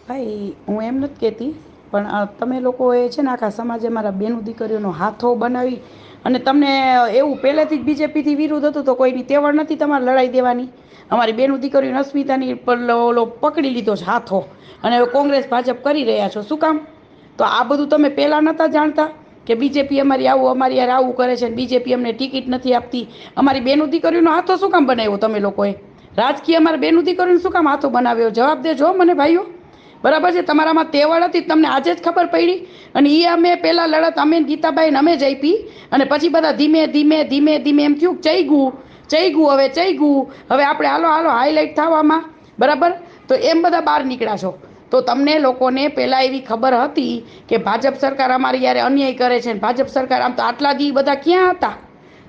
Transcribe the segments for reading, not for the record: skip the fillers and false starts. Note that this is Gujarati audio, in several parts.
ભાઈ હું એમ નથી કહેતી, પણ તમે લોકોએ છે ને આખા સમાજે મારા બેનું દીકરીઓનો હાથો બનાવી અને તમને એવું પહેલેથી જ બીજેપીથી વિરુદ્ધ હતું તો કોઈની તેવડ નથી તમારે લડાઈ દેવાની. અમારી બેનું દીકરીઓને અસ્મિતાની પર ઓલો પકડી લીધો છે હાથો, અને હવે કોંગ્રેસ ભાજપ કરી રહ્યા છો. શું કામ? તો આ બધું તમે પહેલાં નહોતા જાણતા કે બીજેપી અમારી યાર આવું કરે છે, બીજેપી અમને ટિકિટ નથી આપતી? અમારી બેનું દીકરીઓનો હાથો શું કામ બનાવ્યો તમે લોકોએ? રાજકીય અમારા બેનું દીકરીઓને શું કામ હાથો બનાવ્યો? જવાબ દેજો મને ભાઈઓ. બરાબર છે, તમારામાં તેવડ હતી તમને આજે જ ખબર પડી. અને એ અમે પહેલાં લડત અમે ગીતાબાઈને અમે જ આપી, અને પછી બધા ધીમે ધીમે ધીમે ધીમે એમ થયું ચઈ ગયું હવે આપણે હાલો હાલો હાઈલાઇટ થવામાં. બરાબર, તો એમ બધા બહાર નીકળ્યા છો. તો તમને લોકોને પહેલાં એવી ખબર હતી કે ભાજપ સરકાર અમારી યારે અન્યાય કરે છે, ભાજપ સરકાર આમ તો આટલા દી બધા ક્યાં હતા?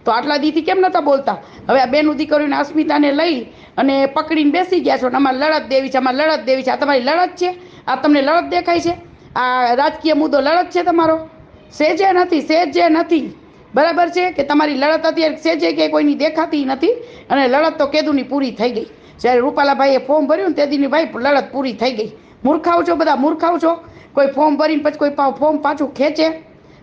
તો આટલા દીથી કેમ નહોતા બોલતા? હવે આ બેનું દીકરીઓને અસ્મિતાને લઈ અને પકડીને બેસી ગયા છો અને અમારે લડત દેવી છે, અમારે લડત દેવી છે. આ તમારી લડત છે? આ તમને લડત દેખાય છે? આ રાજકીય મુદ્દો લડત છે તમારો? સેજે નથી. બરાબર છે કે તમારી લડત અત્યારે સેજે કે કોઈની દેખાતી નથી, અને લડત તો કેદુની પૂરી થઈ ગઈ. જ્યારે રૂપાલાભાઈએ ફોર્મ ભર્યું ને તે દીની ભાઈ લડત પૂરી થઈ ગઈ. મૂર્ખાઓ છો, બધા મૂર્ખાઓ છો. કોઈ ફોર્મ ભરીને પછી કોઈ ફોર્મ પાછું ખેંચે?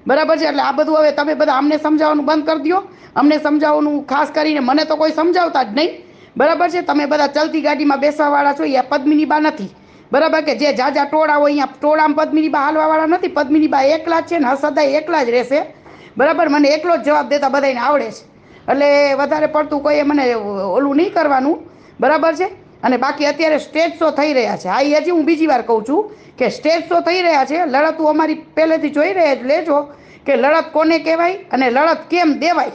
બરાબર છે, એટલે આ બધું હવે તમે બધા અમને સમજાવવાનું બંધ કરી દો. અમને સમજાવવાનું ખાસ કરીને મને તો કોઈ સમજાવતા જ નહીં. બરાબર છે, તમે બધા ચલતી ગાડીમાં બેસવાવાળા છો, એ પદ્મિની બા નથી. બરાબર, કે જે જાજા ટોળા હોય અહીંયા ટોળામાં પદ્મિની બા હાલવાવાળા નથી. પદ્મિની બા એકલા જ છે ને સદાય એકલા જ રહેશે. બરાબર, મને એકલો જ જવાબ દેતા બધાને આવડે છે, એટલે વધારે પડતું કોઈએ મને ઓલું નહીં કરવાનું. બરાબર છે, અને બાકી અત્યારે સ્ટેજ શો થઈ રહ્યા છે. હા, એ હજી હું બીજી વાર કહું છું કે સ્ટેજ શો થઈ રહ્યા છે. લડતું અમારી પહેલેથી જોઈ રહ્યા લેજો કે લડત કોને કહેવાય અને લડત કેમ દેવાય.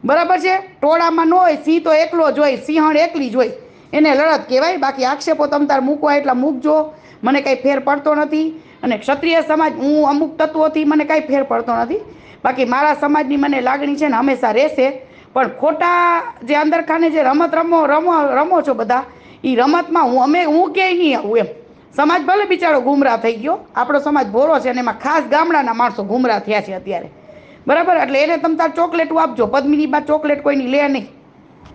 બરાબર છે, ટોળામાં ન હોય, સિંહ તો એકલો જ હોય, સિંહણ એકલી જ હોય, એને લડત કહેવાય. બાકી આક્ષેપો તમ તાર મૂકવા એટલા મૂકજો, મને કાંઈ ફેર પડતો નથી. અને ક્ષત્રિય સમાજ હું અમુક તત્વોથી મને કાંઈ ફેર પડતો નથી. બાકી મારા સમાજની મને લાગણી છે ને હંમેશા રહેશે. પણ ખોટા જે અંદરખાને જે રમત રમો છો બધા, એ રમતમાં હું ક્યાંય નહીં આવું એમ. સમાજ ભલે બિચારો ગુમરાહ થઈ ગયો, આપણો સમાજ ભોરો છે, અને એમાં ખાસ ગામડાના માણસો ગુમરાહ થયા છે અત્યારે. બરાબર, એટલે એને તમ તાર ચોકલેટું આપજો. પદ્મિની બા ચોકલેટ કોઈની લે નહીં.